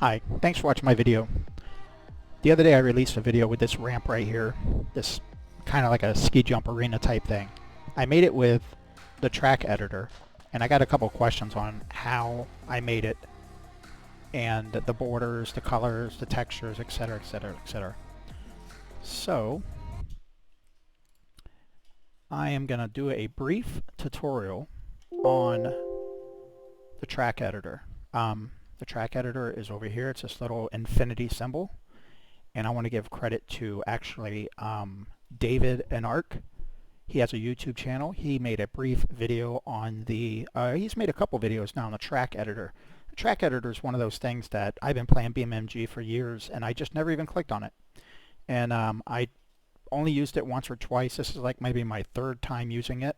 Hi, thanks for watching my video. The other day I released a video with this ramp right here, this kind of like a ski jump arena type thing. I made it with the track editor, and I got a couple questions on how I made it, and the borders, the colors, the textures, etc, etc, etc. So, I am going to do a brief tutorial on the track editor. The track editor is over here. It's this little infinity symbol. And I want to give credit to actually David and Ark. He has a YouTube channel. He made a brief video on the, he's made a couple videos now on the track editor. The track editor is one of those things that I've been playing BeamNG for years and I just never even clicked on it. And I only used it once or twice. This is like maybe my third time using it.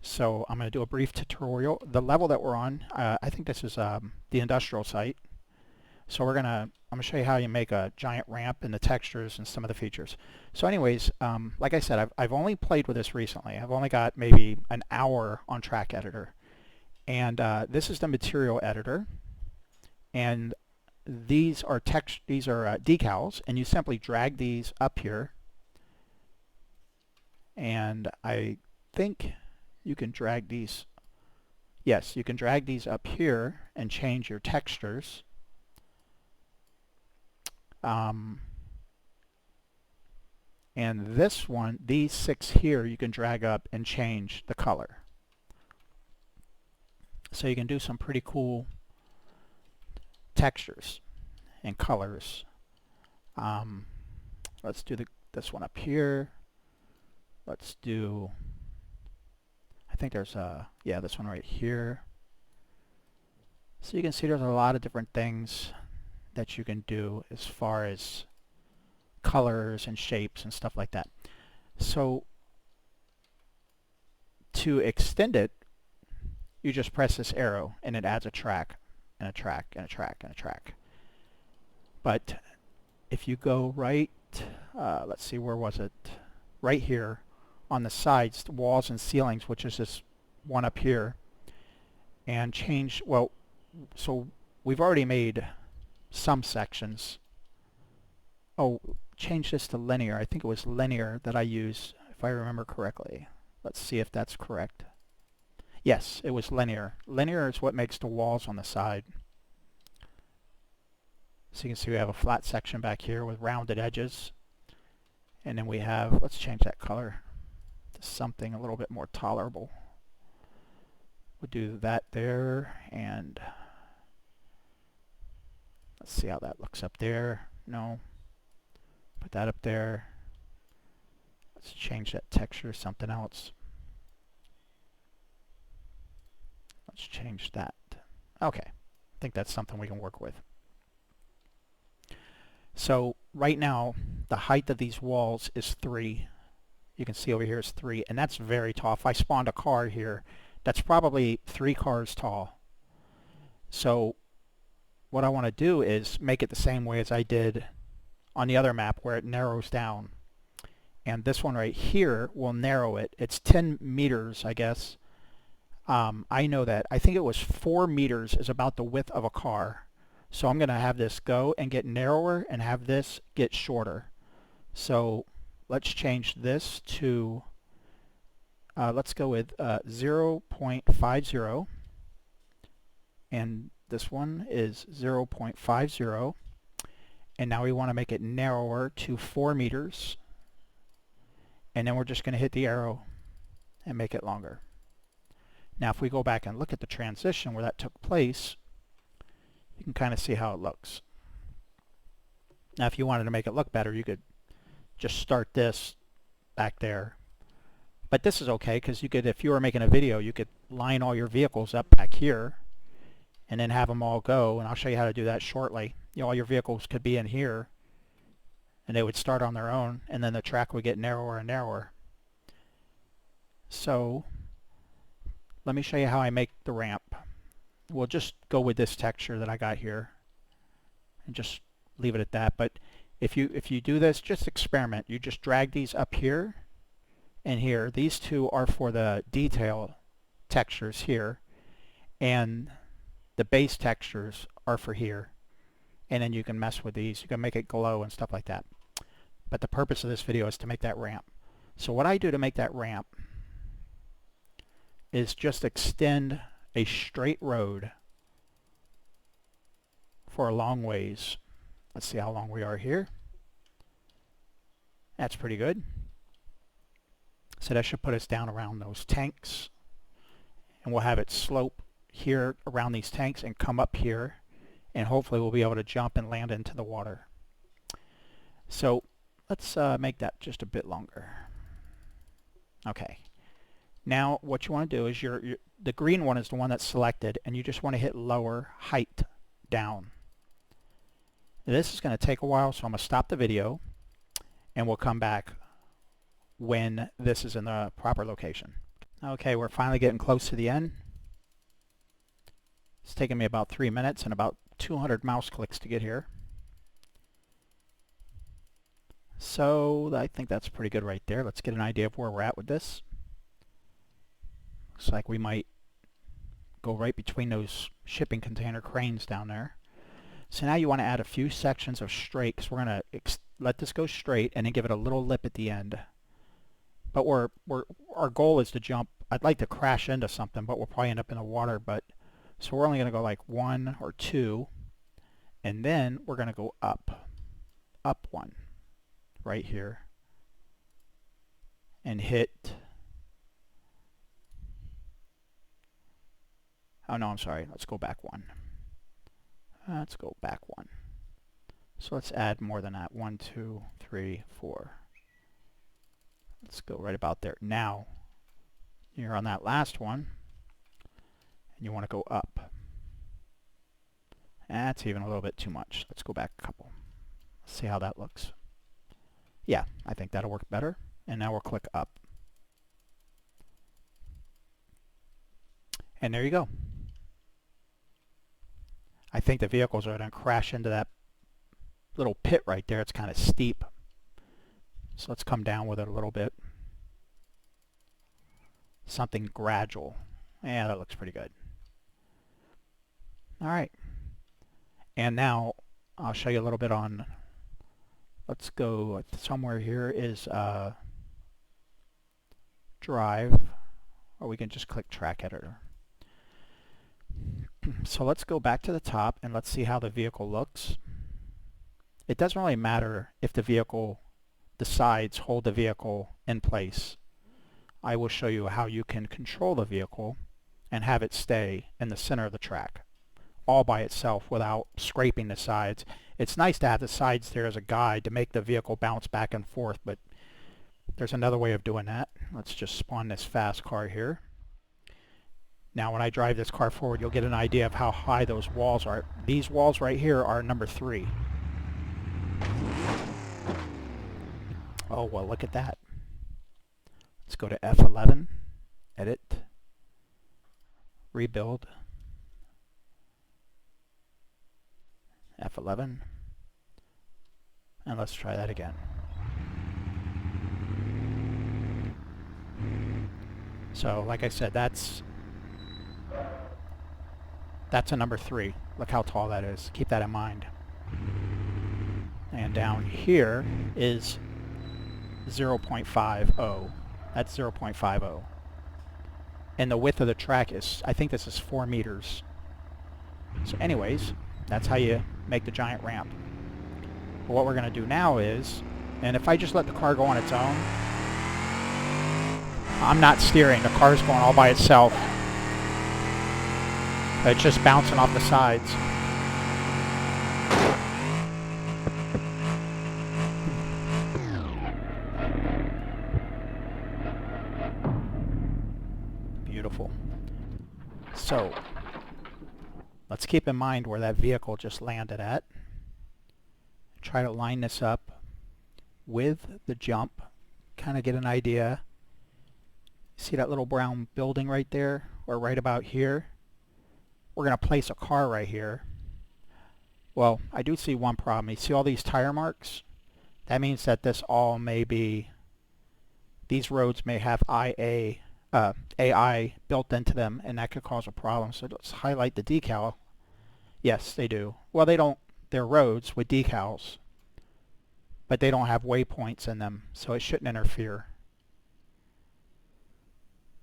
So I'm going to do a brief tutorial. The level that we're on, I think this is the industrial site. So I'm going to show you how you make a giant ramp and the textures and some of the features. So anyways, like I said, I've only played with this recently. I've only got maybe an hour on track editor. And this is the material editor. And these are decals, and you simply drag these up here. And I think you can drag these, yes, you can drag these up here and change your textures. And this one, these 6 here, you can drag up and change the color. So you can do some pretty cool textures and colors. Let's do this one up here. Let's do, I think there's yeah, this one right here. So you can see there's a lot of different things that you can do as far as colors and shapes and stuff like that. So to extend it, you just press this arrow and it adds a track and a track and a track and a track. But if you go right, let's see, where was it? Right here on the sides, the walls and ceilings, which is this one up here, and change, well, so we've already made some sections. Oh, change this to linear. I think it was linear that I used, if I remember correctly. Let's see if that's correct. Yes, it was linear. Linear is what makes the walls on the side. So you can see we have a flat section back here with rounded edges. And then we have, let's change that color to something a little bit more tolerable. We'll do that there, and let's see how that looks up there. No. Put that up there. Let's change that texture to something else. Let's change that. Okay. I think that's something we can work with. So right now, the height of these walls is 3. You can see over here is 3, and that's very tall. If I spawned a car here, that's probably 3 cars tall. So what I want to do is make it the same way as I did on the other map where it narrows down. And this one right here will narrow it. It's 10 meters, I guess. I know that. I think it was 4 meters is about the width of a car. So I'm going to have this go and get narrower and have this get shorter. So let's change this to, let's go with 0.50. And this one is 0.50. And now we want to make it narrower to 4 meters. And then we're just going to hit the arrow and make it longer. Now if we go back and look at the transition where that took place, you can kind of see how it looks. Now if you wanted to make it look better, you could just start this back there. But this is okay because you could, if you were making a video, you could line all your vehicles up back here and then have them all go, and I'll show you how to do that shortly. You know, all your vehicles could be in here and they would start on their own, and then the track would get narrower and narrower. So let me show you how I make the ramp. We'll just go with this texture that I got here and just leave it at that. But if you do this, just experiment. You just drag these up here and here. These two are for the detail textures here, and the base textures are for here. and then you can mess with these. You can make it glow and stuff like that. But the purpose of this video is to make that ramp. So what I do to make that ramp is just extend a straight road for a long ways. Let's see how long we are here. That's pretty good. So that should put us down around those tanks. And we'll have it slope here around these tanks and come up here. And hopefully we'll be able to jump and land into the water. So let's make that just a bit longer. Okay. Now what you want to do is the green one is the one that's selected, and you just want to hit lower height down. This is going to take a while, so I'm going to stop the video and we'll come back when this is in the proper location. Okay, we're finally getting close to the end. It's taken me about 3 minutes and about 200 mouse clicks to get here. So I think that's pretty good right there. Let's get an idea of where we're at with this. Looks like we might go right between those shipping container cranes down there. So now you want to add a few sections of straight, because we're going to let this go straight and then give it a little lip at the end. But our goal is to jump. I'd like to crash into something, but we'll probably end up in the water. So we're only going to go like 1 or 2, and then we're going to go up 1 right here and hit. Oh no, I'm sorry. Let's go back 1. Let's go back 1. So let's add more than that. 1, 2, 3, 4. Let's go right about there. Now, you're on that last one, and you want to go up. That's even a little bit too much. Let's go back a couple. Let's see how that looks. Yeah, I think that'll work better. And now we'll click up. And there you go. I think the vehicles are going to crash into that little pit right there. It's kind of steep. So let's come down with it a little bit. Something gradual. Yeah, that looks pretty good. Alright. And now I'll show you a little bit on, let's go somewhere here is Drive, or we can just click Track Editor. So let's go back to the top and let's see how the vehicle looks. It doesn't really matter if the sides hold the vehicle in place. I will show you how you can control the vehicle and have it stay in the center of the track all by itself without scraping the sides. It's nice to have the sides there as a guide to make the vehicle bounce back and forth, but there's another way of doing that. Let's just spawn this fast car here. Now when I drive this car forward, you'll get an idea of how high those walls are. These walls right here are number 3. Oh, well, look at that. Let's go to F11, edit, rebuild, F11, and let's try that again. So, like I said, that's a number 3. Look how tall that is. Keep that in mind. And down here is 0.50. That's 0.50. And the width of the track is, I think this is 4 meters. So anyways, that's how you make the giant ramp. But what we're going to do now is, and if I just let the car go on its own, I'm not steering. The car's going all by itself. It's just bouncing off the sides. Beautiful. So, let's keep in mind where that vehicle just landed at. Try to line this up with the jump. Kind of get an idea. See that little brown building right there? Or right about here? We're going to place a car right here. Well, I do see one problem. You see all these tire marks? That means that this all may be, these roads may have AI built into them, and that could cause a problem. So let's highlight the decal. Yes, they do. Well, they don't they're roads with decals, but they don't have waypoints in them, so it shouldn't interfere.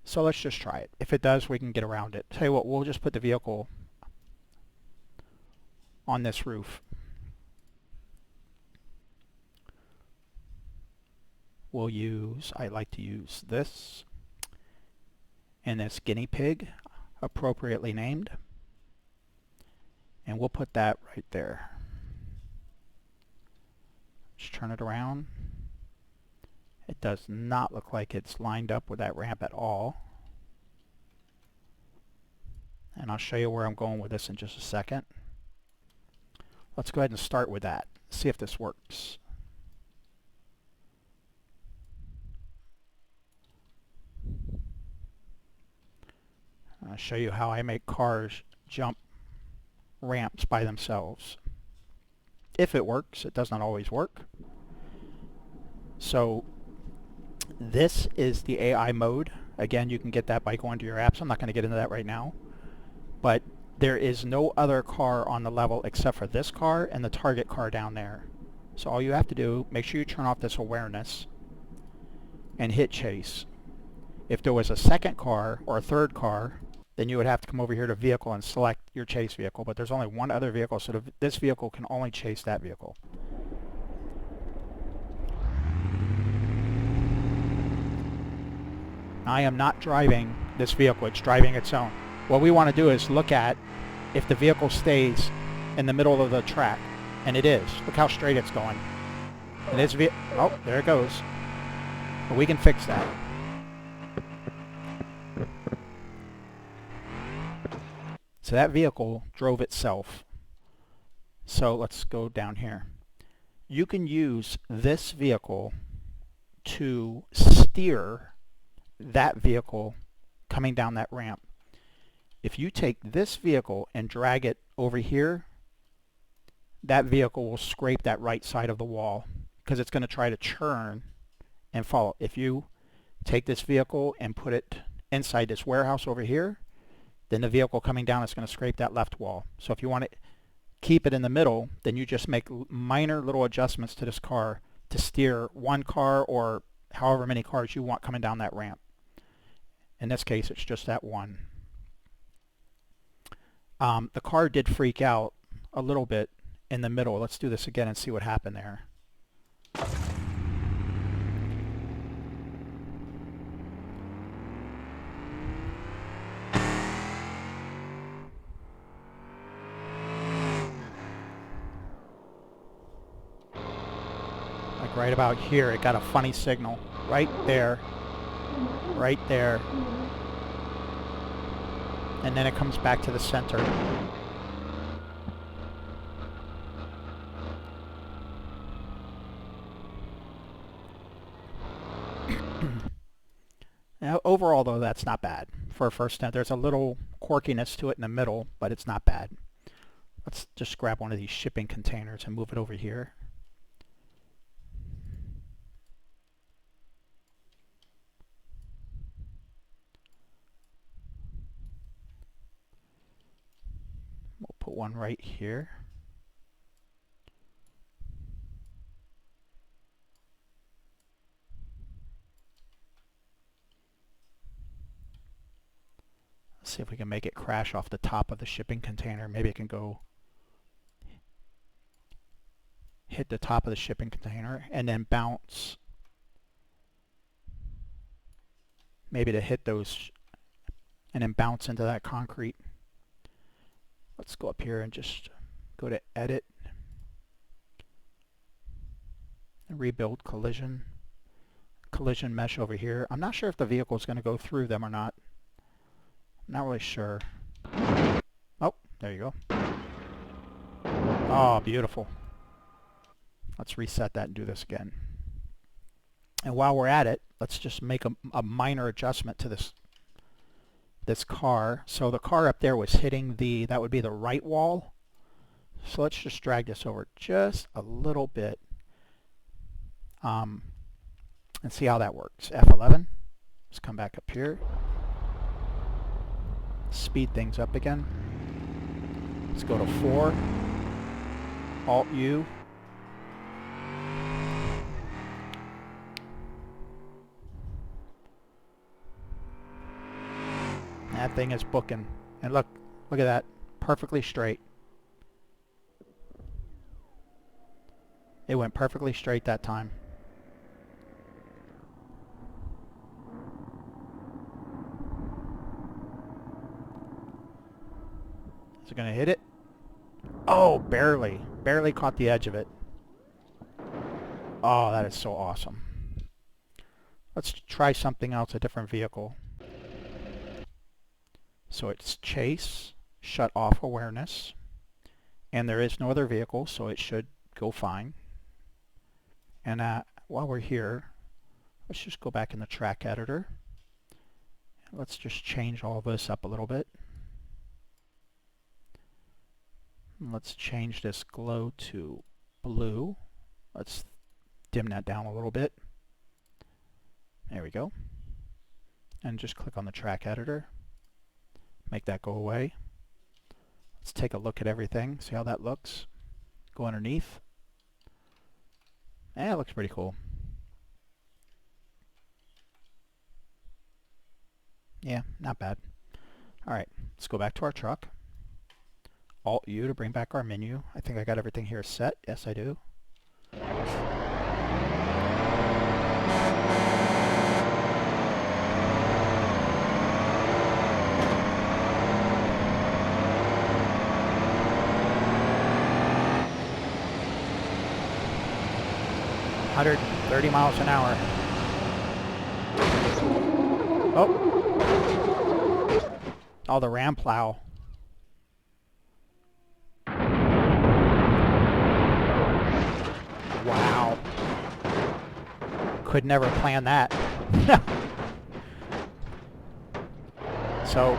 So let's just try it. If it does, we can get around it. Tell you what, we'll just put the vehicle on this roof. We'll use, I like to use this and this guinea pig, appropriately named. And we'll put that right there. Just turn it around. It does not look like it's lined up with that ramp at all. And I'll show you where I'm going with this in just a second. Let's go ahead and start with that. See if this works. I'll show you how I make cars jump ramps by themselves. If it works, it does not always work. So this is the AI mode. Again, you can get that by going to your apps. I'm not going to get into that right now. But there is no other car on the level except for this car and the target car down there. So all you have to do, make sure you turn off this awareness and hit chase. If there was a second car or a third car, then you would have to come over here to vehicle and select your chase vehicle. But there's only one other vehicle, so this vehicle can only chase that vehicle. I am not driving this vehicle, it's driving its own. What we want to do is look at if the vehicle stays in the middle of the track, and it is. Look how straight it's going. And this oh, there it goes. But we can fix that. So that vehicle drove itself. So let's go down here. You can use this vehicle to steer that vehicle coming down that ramp. If you take this vehicle and drag it over here, that vehicle will scrape that right side of the wall because it's going to try to churn and follow. If you take this vehicle and put it inside this warehouse over here, then the vehicle coming down is going to scrape that left wall. So if you want to keep it in the middle, then you just make minor little adjustments to this car to steer one car or however many cars you want coming down that ramp. In this case, it's just that one. The car did freak out a little bit in the middle. Let's do this again and see what happened there. Like right about here, it got a funny signal. Right there. Right there. And then it comes back to the center. Now, overall, though, that's not bad for a first stunt. There's a little quirkiness to it in the middle, but it's not bad. Let's just grab one of these shipping containers and move it over here. We'll put one right here. Let's see if we can make it crash off the top of the shipping container. Maybe it can go hit the top of the shipping container and then bounce. Maybe to hit those and then bounce into that concrete. Let's go up here and just go to Edit and rebuild collision. Collision mesh over here. I'm not sure if the vehicle is going to go through them or not. I'm not really sure. Oh, there you go. Oh, beautiful. Let's reset that and do this again. And while we're at it, let's just make a minor adjustment to this car. So the car up there was hitting that would be the right wall. So let's just drag this over just a little bit and see how that works. F11. Let's come back up here. Speed things up again. Let's go to 4. Alt-U. That thing is booking. And look at that. Perfectly straight. It went perfectly straight that time. Is it going to hit it? Oh, barely. Barely caught the edge of it. Oh, that is so awesome. Let's try something else, a different vehicle. So it's chase, shut off awareness, and there is no other vehicle, so it should go fine. And while we're here, let's just go back in the track editor. Let's just change all of this up a little bit. Let's change this glow to blue. Let's dim that down a little bit. There we go. And just click on the track editor. Make that go away. Let's take a look at everything, see how that looks. Go underneath. It looks pretty cool. Yeah, not bad. Alright, let's go back to our truck. Alt-U to bring back our menu. I think I got everything here set. Yes, I do. $130 miles an hour. Oh, the ram plow. Wow. Could never plan that. So,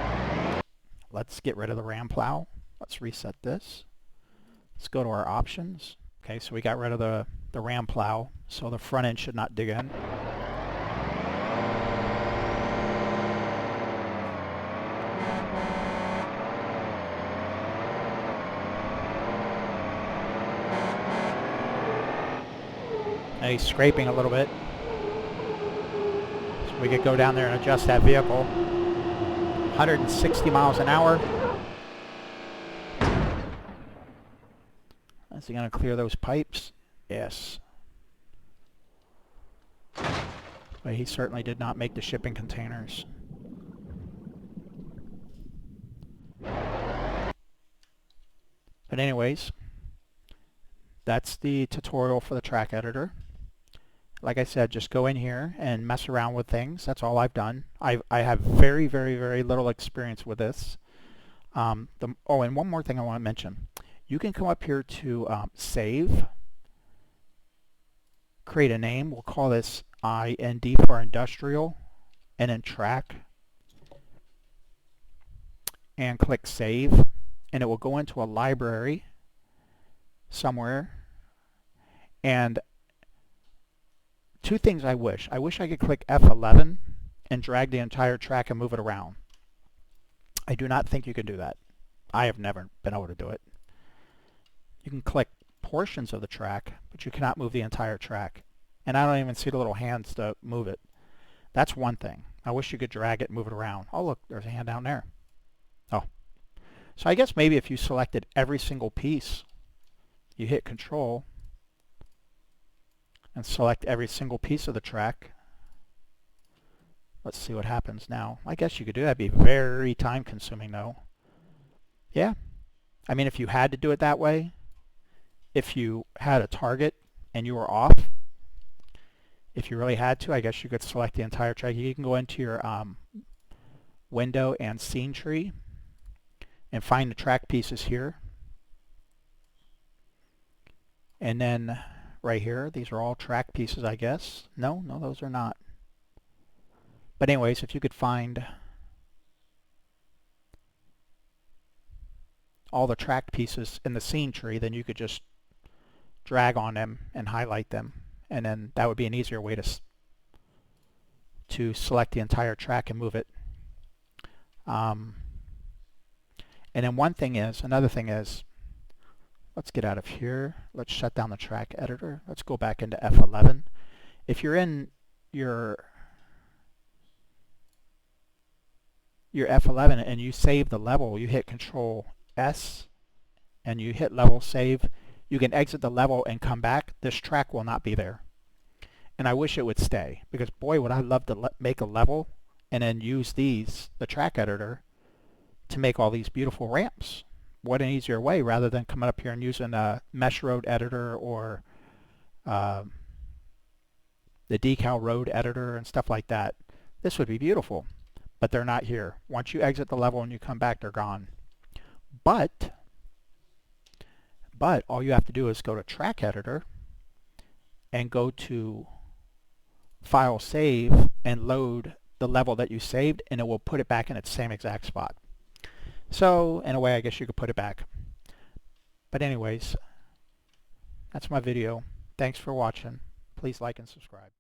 let's get rid of the ram plow. Let's reset this. Let's go to our options. Okay, so we got rid of the ram plow, so the front end should not dig in. And he's scraping a little bit. So we could go down there and adjust that vehicle. 160 miles an hour. Is he going to clear those pipes? Yes. But he certainly did not make the shipping containers. But anyways, that's the tutorial for the track editor. Like I said, just go in here and mess around with things. That's all I've done. I have very, very, very little experience with this. And one more thing I want to mention. You can come up here to save, create a name. We'll call this IND for industrial, and then track, and click save, and it will go into a library somewhere. And two things I wish I could click F11 and drag the entire track and move it around. I do not think you can do that. I have never been able to do it. You can click portions of the track, but you cannot move the entire track. And I don't even see the little hands to move it. That's one thing. I wish you could drag it and move it around. Oh, look, there's a hand down there. Oh. So I guess maybe if you selected every single piece, you hit Control and select every single piece of the track. Let's see what happens now. I guess you could do that. It'd be very time consuming though. Yeah. I mean, if you had to do it that way, if you had a target and you were off, if you really had to, I guess you could select the entire track. You can go into your window and scene tree and find the track pieces here. And then right here, these are all track pieces, I guess. No, those are not. But anyways, if you could find all the track pieces in the scene tree, then you could just drag on them and highlight them, and then that would be an easier way to select the entire track and move it. And then another thing is, let's get out of here. Let's shut down the track editor. Let's go back into F11. If you're in your F11 and you save the level, you hit Control S and you hit level save, you can exit the level and come back. This track will not be there. And I wish it would stay, because boy would I love to make a level and then use the track editor, to make all these beautiful ramps. What an easier way, rather than coming up here and using a mesh road editor or the decal road editor and stuff like that. This would be beautiful, but they're not here. Once you exit the level and you come back, they're gone. But all you have to do is go to track editor and go to file save and load the level that you saved, and it will put it back in its same exact spot. So in a way, I guess you could put it back. But anyways, that's my video. Thanks for watching. Please like and subscribe.